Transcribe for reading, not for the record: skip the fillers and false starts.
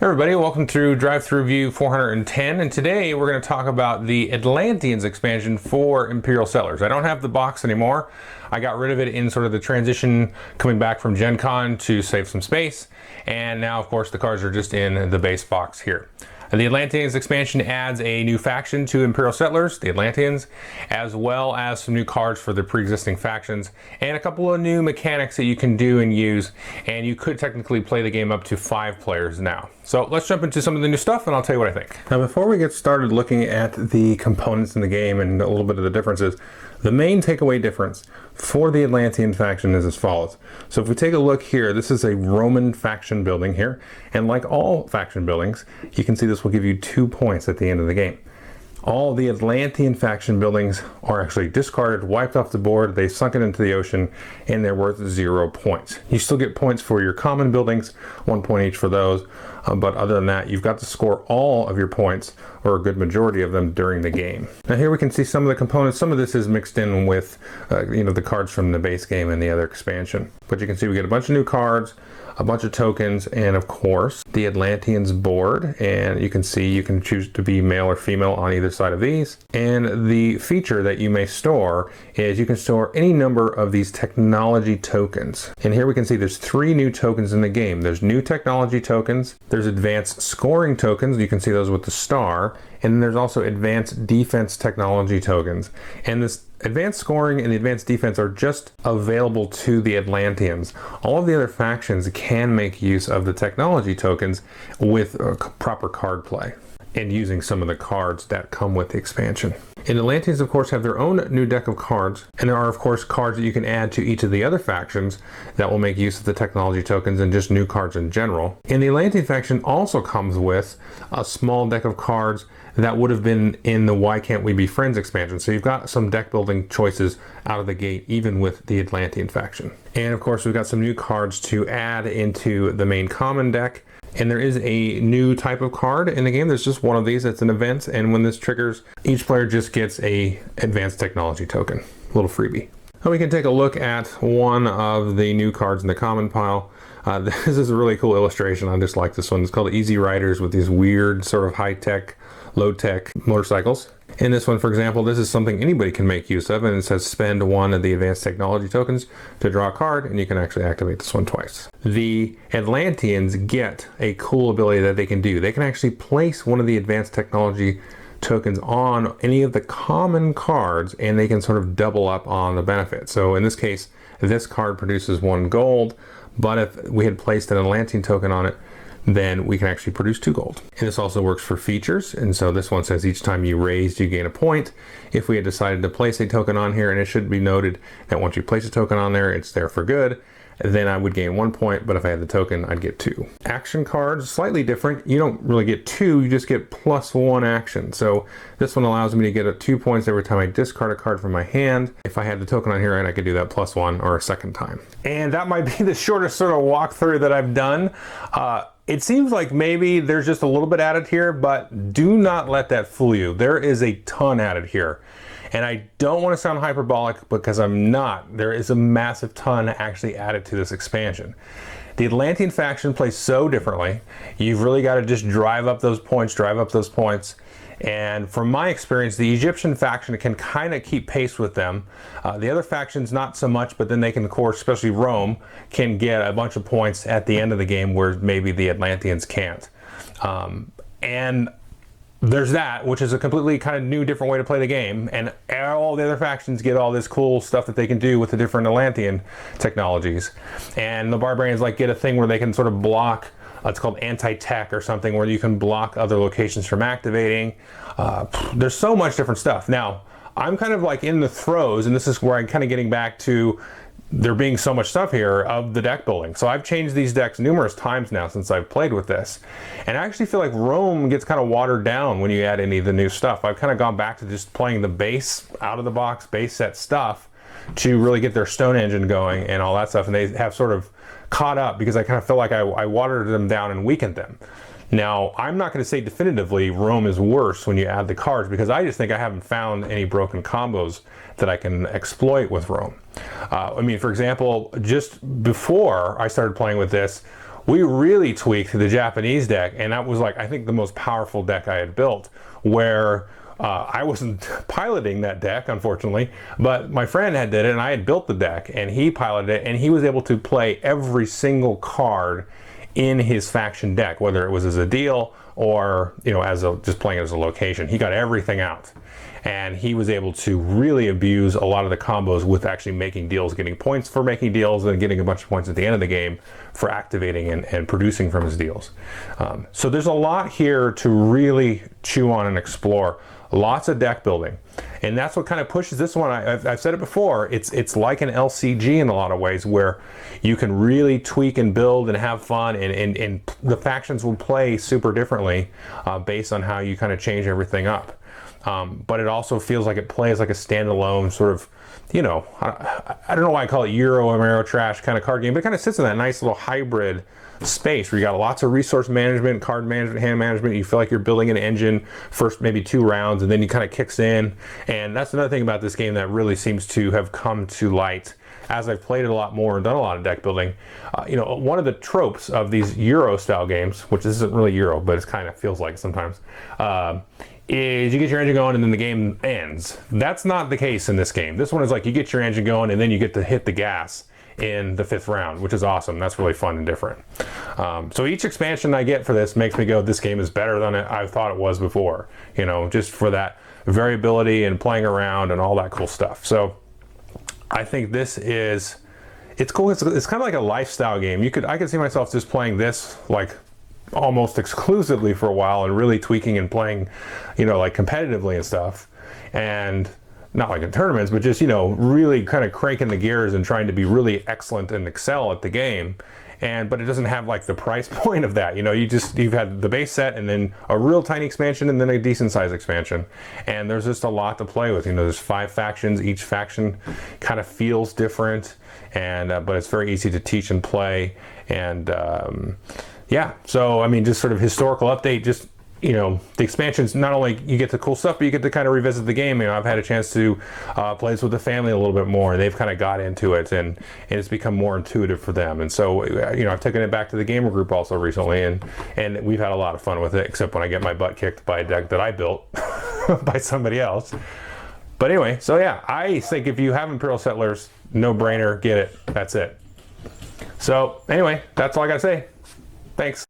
Everybody, welcome to Drive-Thru View 410, and today we're going to talk about the Atlanteans expansion for Imperial Settlers. I don't have the box anymore. I got rid of it in sort of the transition coming back from Gen Con to save some space, and now of course the cards are just in the base box here. The Atlanteans expansion adds a new faction to Imperial Settlers, the Atlanteans, as well as some new cards for the pre-existing factions, and a couple of new mechanics that you can do and use, and you could technically play the game up to 5 players now. So let's jump into some of the new stuff and I'll tell you what I think. Now before we get started looking at the components in the game and a little bit of the differences, the main takeaway difference for the Atlantean faction is as follows. So if we take a look here, this is a Roman faction building here, and like all faction buildings, you can see this will give you 2 points at the end of the game. All the Atlantean faction buildings are actually discarded, wiped off the board, they sunk it into the ocean, and they're worth 0 points. You still get points for your common buildings, 1 point each for those, but other than that, you've got to score all of your points, or a good majority of them, during the game. Now here we can see some of the components. Some of this is mixed in with the cards from the base game and the other expansion. But you can see we get a bunch of new cards, a bunch of tokens, and of course the Atlanteans board, and you can see you can choose to be male or female on either side of these. And the feature that you may store is you can store any number of these technology tokens. And here we can see there's 3 new tokens in the game. There's new technology tokens, there's advanced scoring tokens, you can see those with the star, and then there's also advanced defense technology tokens. And this advanced scoring and the advanced defense are just available to the Atlanteans. All of the other factions can make use of the technology tokens with proper card play and using some of the cards that come with the expansion. And the Atlanteans of course have their own new deck of cards, and there are of course cards that you can add to each of the other factions that will make use of the technology tokens and just new cards in general. And the Atlantean faction also comes with a small deck of cards that would have been in the Why Can't We Be Friends expansion. So you've got some deck building choices out of the gate, even with the Atlantean faction. And of course we've got some new cards to add into the main common deck. And there is a new type of card in the game. There's just one of these. It's an event, and when this triggers, each player just gets a advanced technology token, a little freebie. Now we can take a look at one of the new cards in the common pile. This is a really cool illustration. I just like this one. It's called Easy Riders, with these weird sort of high-tech, low-tech motorcycles. In this one, for example, this is something anybody can make use of, and it says spend 1 of the advanced technology tokens to draw a card, and you can actually activate this one twice. The Atlanteans get a cool ability that they can do. They can actually place one of the advanced technology tokens on any of the common cards, and they can sort of double up on the benefit. So in this case, this card produces 1 gold, but if we had placed an Atlantean token on it, then we can actually produce 2 gold. And this also works for features, and so this one says each time you raise, you gain a point. If we had decided to place a token on here, and it should be noted that once you place a token on there, it's there for good, then I would gain 1 point, but if I had the token, I'd get 2. Action cards, slightly different. You don't really get 2, you just get +1 action. So this one allows me to get 2 points every time I discard a card from my hand. If I had the token on here, I could do that +1 or a second time. And that might be the shortest sort of walkthrough that I've done. It seems like maybe there's just a little bit added here, but do not let that fool you. There is a ton added here. And I don't want to sound hyperbolic because I'm not. There is a massive ton actually added to this expansion. The Atlantean faction plays so differently. You've really got to just drive up those points. And from my experience, the Egyptian faction can kind of keep pace with them. The other factions not so much, but then they can, of course, especially Rome, can get a bunch of points at the end of the game where maybe the Atlanteans can't. And there's that, which is a completely kind of new, different way to play the game. And all the other factions get all this cool stuff that they can do with the different Atlantean technologies. And the barbarians get a thing where they can sort of block. It's called anti-tech or something, where you can block other locations from activating. There's so much different stuff. Now, I'm kind of in the throes, and this is where I'm kind of getting back to there being so much stuff here of the deck building. So I've changed these decks numerous times now since I've played with this. And I actually feel like Rome gets kind of watered down when you add any of the new stuff. I've kind of gone back to just playing the base, out of the box, base set stuff to really get their Stone Engine going and all that stuff. And they have sort of caught up because I kind of feel like I watered them down and weakened them. Now, I'm not going to say definitively Rome is worse when you add the cards, because I just think I haven't found any broken combos that I can exploit with Rome. I mean, for example, just before I started playing with this, we really tweaked the Japanese deck, and that was like, I think, the most powerful deck I had built, where I wasn't piloting that deck, unfortunately, but my friend had did it, and I had built the deck, and he piloted it, and he was able to play every single card in his faction deck, whether it was as a deal or, you know, as a just playing it as a location. He got everything out, and he was able to really abuse a lot of the combos with actually making deals, getting points for making deals, and getting a bunch of points at the end of the game for activating and producing from his deals. So there's a lot here to really chew on and explore. Lots of deck building, and that's what kind of pushes this one. I've said it before, it's like an LCG in a lot of ways, where you can really tweak and build and have fun, and the factions will play super differently based on how you kind of change everything up. But it also feels like it plays like a standalone sort of, you know, I don't know why I call it Euro Ameritrash kind of card game, but it kind of sits in that nice little hybrid space where you got lots of resource management, card management, hand management. You feel like you're building an engine first maybe 2 rounds, and then you kind of kicks in. And that's another thing about this game that really seems to have come to light as I've played it a lot more and done a lot of deck building. You know, one of the tropes of these Euro style games, which isn't really Euro, but it kind of feels like it sometimes, is you get your engine going and then the game ends. That's not the case in this game. This one is like you get your engine going and then you get to hit the gas in the 5th round, which is awesome. That's really fun and different. So each expansion I get for this makes me go, this game is better than I thought it was before, you know, just for that variability and playing around and all that cool stuff. So I think this is, it's cool. It's kind of like a lifestyle game. I could see myself just playing this like almost exclusively for a while and really tweaking and playing, you know, like competitively and stuff. And not like in tournaments, but just, you know, really kind of cranking the gears and trying to be really excellent and excel at the game. But it doesn't have like the price point of that. You know, you've had the base set and then a real tiny expansion and then a decent size expansion. And there's just a lot to play with. You know, there's 5 factions. Each faction kind of feels different, and but it's very easy to teach and play. And yeah, so I mean, just sort of historical update, just, you know, the expansions, not only you get the cool stuff, but you get to kind of revisit the game. You know, I've had a chance to play this with the family a little bit more, and they've kind of got into it, and it's become more intuitive for them. And so, you know, I've taken it back to the gamer group also recently, and we've had a lot of fun with it, except when I get my butt kicked by a deck that I built by somebody else. But anyway, so yeah, I think if you have Imperial Settlers, no brainer, get it. That's it. So anyway, that's all I gotta say. Thanks.